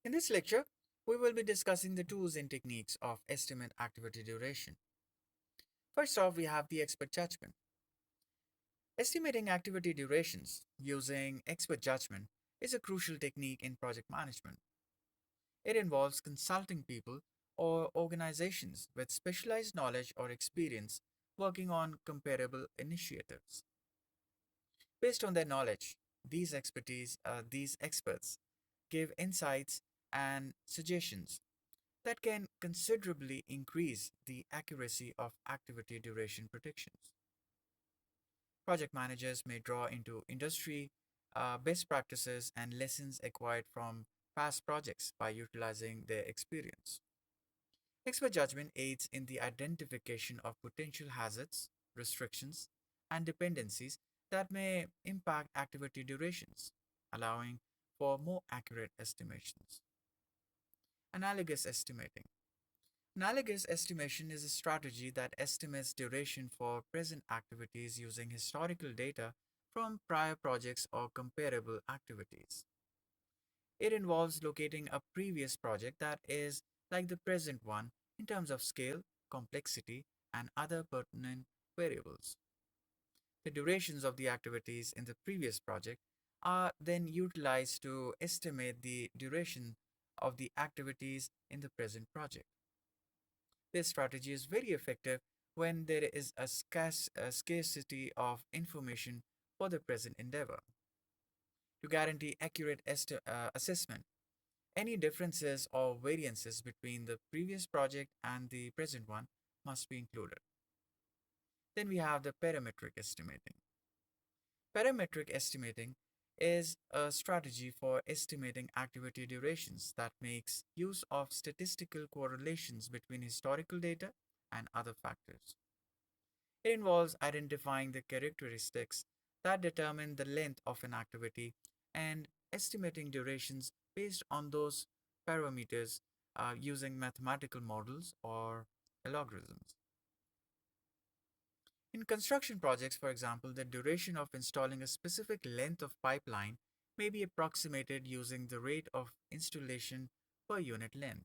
In this lecture, we will be discussing the tools and techniques of estimate activity duration. First off, we have the expert judgment. Estimating activity durations using expert judgment is a crucial technique in project management. It involves consulting people or organizations with specialized knowledge or experience working on comparable initiatives. Based on their knowledge, these experts give insights and suggestions that can considerably increase the accuracy of activity duration predictions. Project managers may draw into industry best practices and lessons acquired from past projects by utilizing their experience. Expert judgment aids in the identification of potential hazards, restrictions, and dependencies that may impact activity durations, allowing for more accurate estimations. Analogous estimating. Analogous estimation is a strategy that estimates duration for present activities using historical data from prior projects or comparable activities. It involves locating a previous project that is like the present one in terms of scale, complexity, and other pertinent variables. The durations of the activities in the previous project are then utilized to estimate the duration of the activities in the present project. This strategy is very effective when there is a scarcity of information for the present endeavor. To guarantee accurate assessment, any differences or variances between the previous project and the present one must be included. Then we have the parametric estimating. Parametric estimating is a strategy for estimating activity durations that makes use of statistical correlations between historical data and other factors. It involves identifying the characteristics that determine the length of an activity and estimating durations based on those parameters using mathematical models or algorithms. In construction projects, for example, the duration of installing a specific length of pipeline may be approximated using the rate of installation per unit length.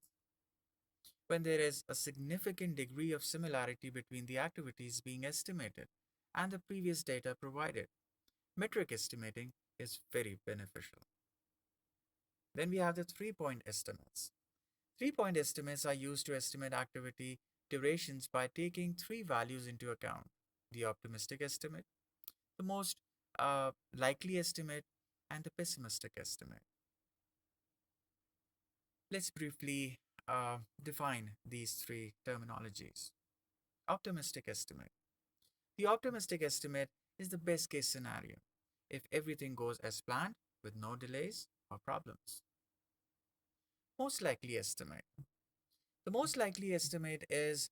When there is a significant degree of similarity between the activities being estimated and the previous data provided, metric estimating is very beneficial. Then we have the 3-point estimates. 3-point estimates are used to estimate activity durations by taking three values into account: the optimistic estimate, the most likely estimate, and the pessimistic estimate. Let's briefly define these three terminologies. Optimistic estimate. The optimistic estimate is the best case scenario if everything goes as planned with no delays or problems. Most likely estimate. The most likely estimate is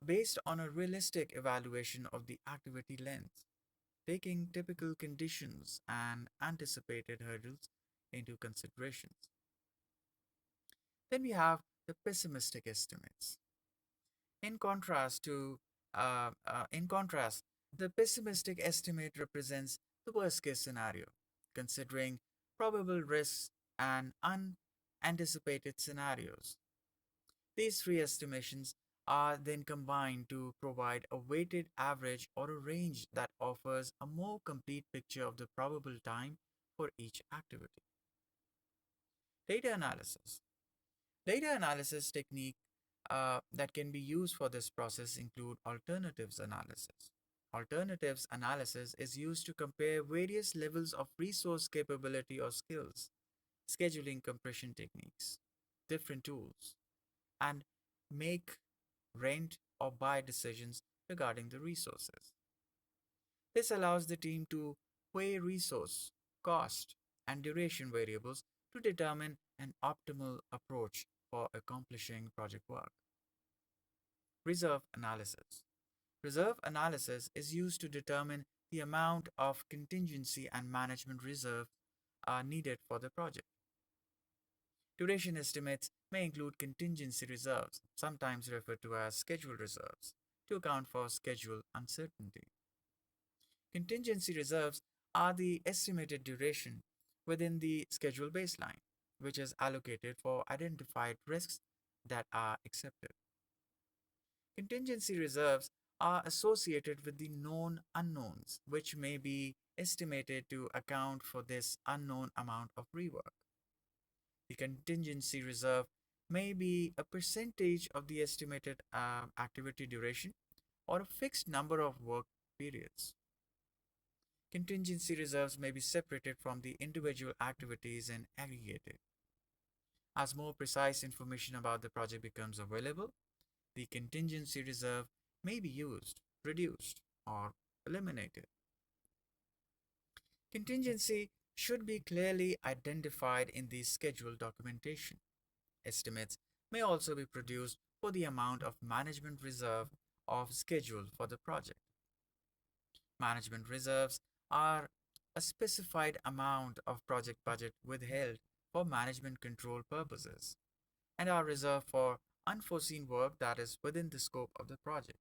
based on a realistic evaluation of the activity length, taking typical conditions and anticipated hurdles into considerations. Then we have the pessimistic estimates. In contrast to in contrast, the pessimistic estimate represents the worst case scenario, considering probable risks and unanticipated scenarios. These three estimations are then combined to provide a weighted average or a range that offers a more complete picture of the probable time for each activity. Data analysis. Data analysis technique that can be used for this process include alternatives analysis. Alternatives analysis is used to compare various levels of resource capability or skills, scheduling compression techniques, different tools, and make rent or buy decisions regarding the resources. This allows the team to weigh resource, cost, and duration variables to determine an optimal approach for accomplishing project work. Reserve analysis. Reserve analysis is used to determine the amount of contingency and management reserve are needed for the project. Duration estimates may include contingency reserves, sometimes referred to as schedule reserves, to account for schedule uncertainty. Contingency reserves are the estimated duration within the schedule baseline. which is allocated for identified risks that are accepted. Contingency reserves are associated with the known unknowns, which may be estimated to account for this unknown amount of rework. The contingency reserve may be a percentage of the estimated activity duration or a fixed number of work periods. Contingency reserves may be separated from the individual activities and aggregated. As more precise information about the project becomes available, the contingency reserve may be used, reduced, or eliminated. Contingency should be clearly identified in the schedule documentation. Estimates may also be produced for the amount of management reserve of schedule for the project. Management reserves are a specified amount of project budget withheld for management control purposes and are reserved for unforeseen work that is within the scope of the project.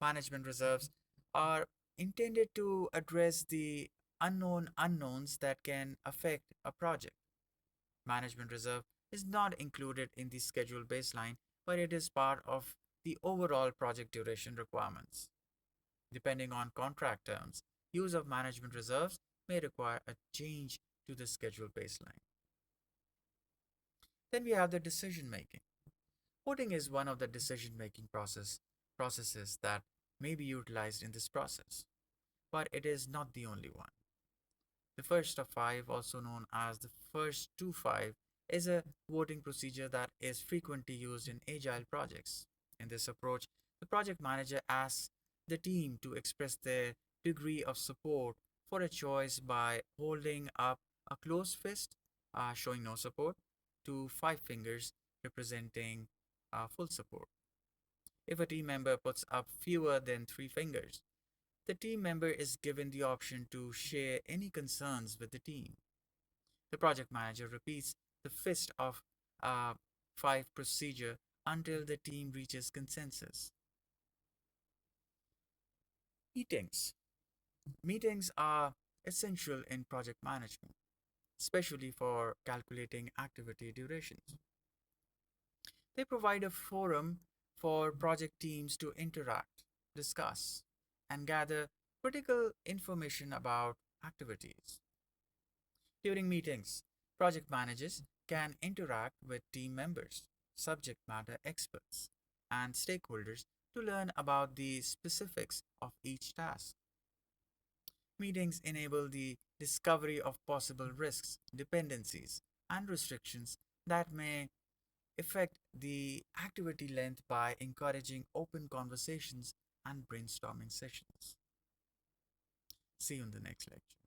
Management reserves are intended to address the unknown unknowns that can affect a project. Management reserve is not included in the schedule baseline, but it is part of the overall project duration requirements. Depending on contract terms, use of management reserves may require a change to the schedule baseline. Then we have the decision making. Voting is one of the decision making processes that may be utilized in this process, but it is not the only one. The first of five, also known as the first to five, is a voting procedure that is frequently used in agile projects. In this approach, the project manager asks the team to express their degree of support for a choice by holding up a closed fist, showing no support, to five fingers, representing full support. If a team member puts up fewer than three fingers, the team member is given the option to share any concerns with the team. The project manager repeats the fist of five procedure until the team reaches consensus. Meetings. Meetings are essential in project management, especially for calculating activity durations. They provide a forum for project teams to interact, discuss, and gather critical information about activities. During meetings, project managers can interact with team members, subject matter experts, and stakeholders to learn about the specifics of each task. Meetings enable the discovery of possible risks, dependencies, and restrictions that may affect the activity length by encouraging open conversations and brainstorming sessions. See you in the next lecture.